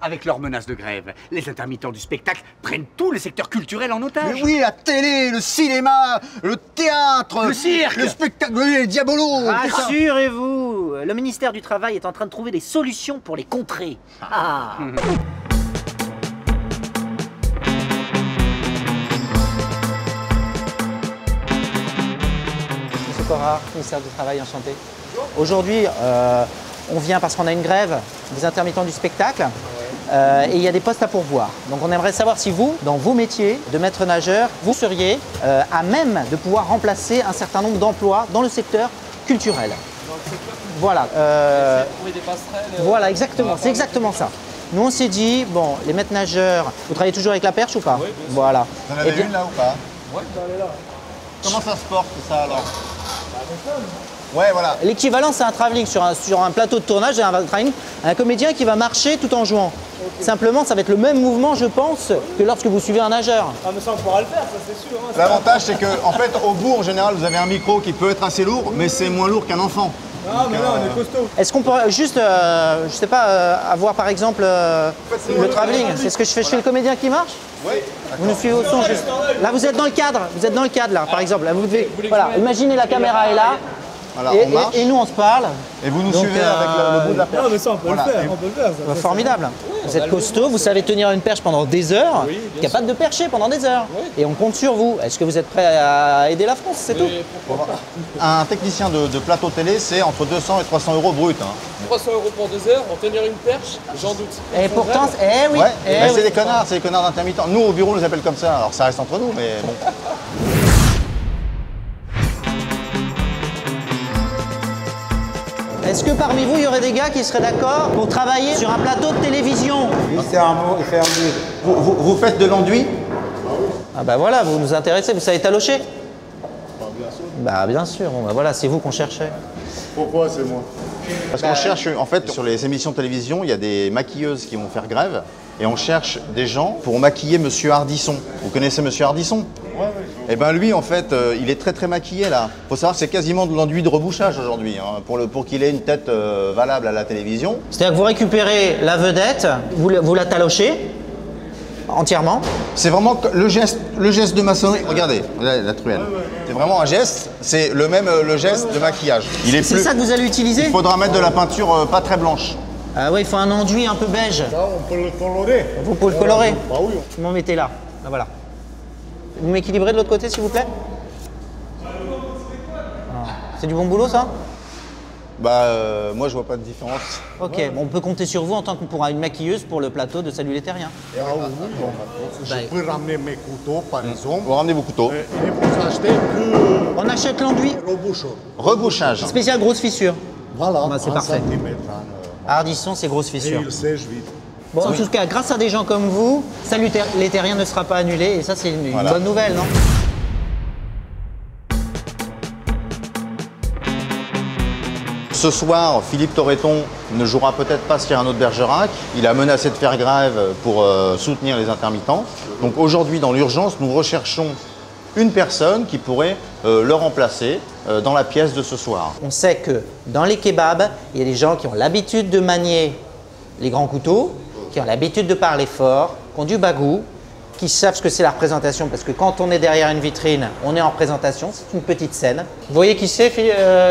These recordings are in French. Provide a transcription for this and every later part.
avec leurs menaces de grève, les intermittents du spectacle prennent tout le secteur culturel en otage. Mais oui, la télé, le cinéma, le théâtre, le cirque, le spectacle, les diabolos. Rassurez-vous, le ministère du Travail est en train de trouver des solutions pour les contrer. Ah. Monsieur Corard, ministère du Travail, enchanté. Aujourd'hui, on vient parce qu'on a une grève des intermittents du spectacle et il y a des postes à pourvoir. Donc on aimerait savoir si vous, dans vos métiers de maître nageur, vous seriez à même de pouvoir remplacer un certain nombre d'emplois dans le secteur culturel. Voilà. Trouver des passerelles. Voilà, exactement. C'est exactement ça. Nous, on s'est dit, bon, les maîtres nageurs, vous travaillez toujours avec la perche ou pas? Oui, voilà. Vous en avez une là ou pas? Ouais, elle est là. Comment ça se porte ça alors? Ouais, voilà. L'équivalent, c'est un travelling sur un plateau de tournage, un travelling, un comédien qui va marcher tout en jouant. Okay. Simplement, ça va être le même mouvement, je pense, que lorsque vous suivez un nageur. Ah, mais ça, on pourra le faire, ça c'est sûr. Hein, l'avantage, c'est que, en fait, au bout, en général, vous avez un micro qui peut être assez lourd, mais c'est moins lourd qu'un enfant. Ah, mais là, on est costaud. Est-ce qu'on pourrait juste, je sais pas, avoir par exemple le travelling? C'est ce que je fais. Je fais le comédien qui marche? Oui. Vous nous suivez au son juste. Là, vous êtes dans le cadre. Vous êtes dans le cadre, là, par exemple. Là, vous devez, voilà, imaginez la caméra est là. Voilà, et nous, on se parle. Et vous nous suivez avec le bout de la perche. Non, mais ça, on peut le faire. On peut le faire ça, formidable. Vous êtes costaud, vous savez tenir une perche pendant des heures, capable de percher pendant des heures. Oui. Et on compte sur vous. Est-ce que vous êtes prêt à aider la France? C'est tout. Un technicien de plateau télé, c'est entre 200 et 300 euros brut. Hein. 300 € pour 2 heures, en tenir une perche, j'en doute. Et pourtant, oui. Ouais, c'est des connards, c'est des connards d'intermittents. Nous, au bureau, on les appelle comme ça. Alors ça reste entre nous, mais bon. Est-ce que parmi vous, il y aurait des gars qui seraient d'accord pour travailler sur un plateau de télévision? C'est un mot, il fait un bruit. Vous faites de l'enduit? Ah bah voilà, vous nous intéressez, vous savez talocher? Bien sûr. Bah bien sûr, bon, bah voilà, c'est vous qu'on cherchait. Pourquoi c'est moi? Parce qu'on cherche, en fait, sur les émissions de télévision, il y a des maquilleuses qui vont faire grève et on cherche des gens pour maquiller Monsieur Hardisson. Vous connaissez Monsieur Hardisson? Ouais. Eh ben lui, en fait, il est très maquillé là. Faut savoir que c'est quasiment de l'enduit de rebouchage aujourd'hui, hein, pour qu'il ait une tête valable à la télévision. C'est-à-dire que vous récupérez la vedette, vous la talochez entièrement. C'est vraiment le geste de maçonnerie. Regardez, la truelle. C'est vraiment un geste, c'est le geste de maquillage. C'est ça que vous allez utiliser? Il faudra mettre de la peinture pas très blanche. Ah ouais, il faut un enduit un peu beige. Ça, on peut le colorer. Vous pouvez le colorer? Bah oui. Vous m'en mettez là. Ah, voilà. Vous m'équilibrez de l'autre côté, s'il vous plaît? C'est du bon boulot, ça? Bah, moi, je vois pas de différence. Ok, bon, on peut compter sur vous en tant qu'on pourra une maquilleuse pour le plateau de Salut les Terriens. Ah oui, bon, je peux ramener mes couteaux, par exemple. Vous ramenez vos couteaux. Et vous achetez que On achète l'enduit. Rebouchage. Spécial grosse fissure. voilà, Bah, c'est parfait. Hardisson, c'est grosse Et fissure. il sèche vite. Bon, en tout cas, grâce à des gens comme vous, Salut les Terriens ne sera pas annulé et ça, c'est une bonne nouvelle, non? Ce soir, Philippe Torreton ne jouera peut-être pas Cyrano de Bergerac. Il a menacé de faire grève pour soutenir les intermittents. Donc aujourd'hui, dans l'urgence, nous recherchons une personne qui pourrait le remplacer dans la pièce de ce soir. On sait que dans les kebabs, il y a des gens qui ont l'habitude de manier les grands couteaux, qui ont l'habitude de parler fort, qui ont du bagou, qui savent ce que c'est la représentation, parce que quand on est derrière une vitrine, on est en représentation, c'est une petite scène. Vous voyez qui c'est,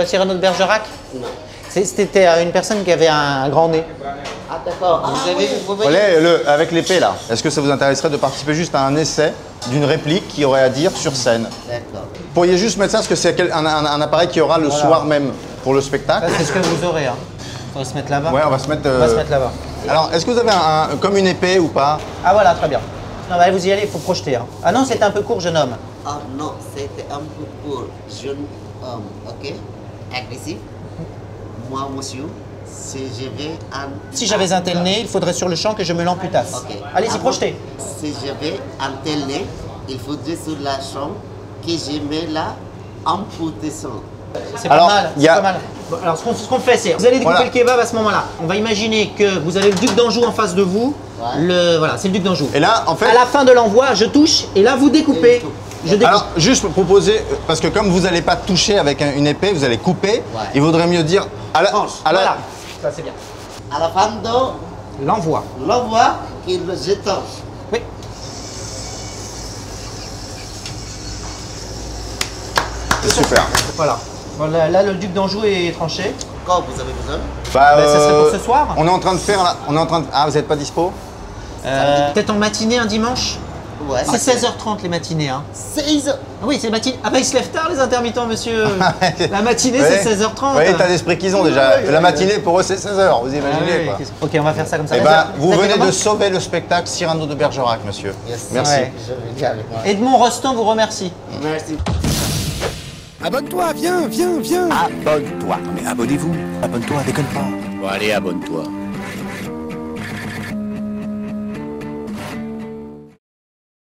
Cyrano de Bergerac? Non. C'était une personne qui avait un grand nez. Ah d'accord. Vous voyez avec l'épée là, est-ce que ça vous intéresserait de participer juste à un essai d'une réplique qu'il y aurait à dire sur scène? D'accord. Vous pourriez juste mettre ça, parce que c'est un appareil qui aura le soir même pour le spectacle. C'est ce que vous aurez. Hein. On va se mettre là-bas. Ouais, on va se mettre là-bas. Alors, est-ce que vous avez comme une épée ou pas? Ah voilà, très bien. Non, bah, vous y allez, il faut projeter. Hein. Ah non, c'était un peu court, jeune homme. Ah non, c'était un peu court, jeune homme, ok? Agressif. Moi, monsieur, si j'avais un tel nez, il faudrait sur le champ que je me l'amputasse. Okay. Allez-y, projetez. Si j'avais un tel nez, il faudrait sur la chambre que je me la amputation. C'est pas mal, c'est pas mal. Bon, alors, ce qu'on fait, c'est vous allez découper le kebab à ce moment-là. On va imaginer que vous avez le duc d'Anjou en face de vous. Ouais. Voilà, c'est le duc d'Anjou. Et là, en fait, à la fin de l'envoi, je touche et là, vous découpez. Alors, juste pour proposer, parce que comme vous n'allez pas toucher avec une épée, vous allez couper, il vaudrait mieux dire voilà, ça c'est bien. À la fin L'envoi. L'envoi et le jeton. Oui. C'est super. Voilà. Voilà, là, le duc d'Anjou est tranché. Quand vous avez besoin. Bah, Ça serait pour ce soir. On est en train de faire là. On est en train de... Ah, vous n'êtes pas dispo? Peut-être en matinée un dimanche. Ouais. C'est 16h30 les matinées. Hein. 16 heures. Ah oui, c'est matinée. Ah bah ils se lèvent tard les intermittents, monsieur. La matinée Ouais. c'est 16h30. Oui, état d'esprit qu'ils ont déjà. La matinée pour eux c'est 16h, vous Ah imaginez oui, quoi. ok, on va faire ça comme ça. Eh Vas-y, ben, vous ça fait venez comment de sauver le spectacle Cyrano de Bergerac, monsieur. Yes. Merci. Ouais. Je vais dire avec moi. Edmond Rostand vous remercie. Merci. Abonne-toi, viens. Abonne-toi. Mais abonnez-vous. Abonne-toi, déconne pas. Bon, allez, abonne-toi.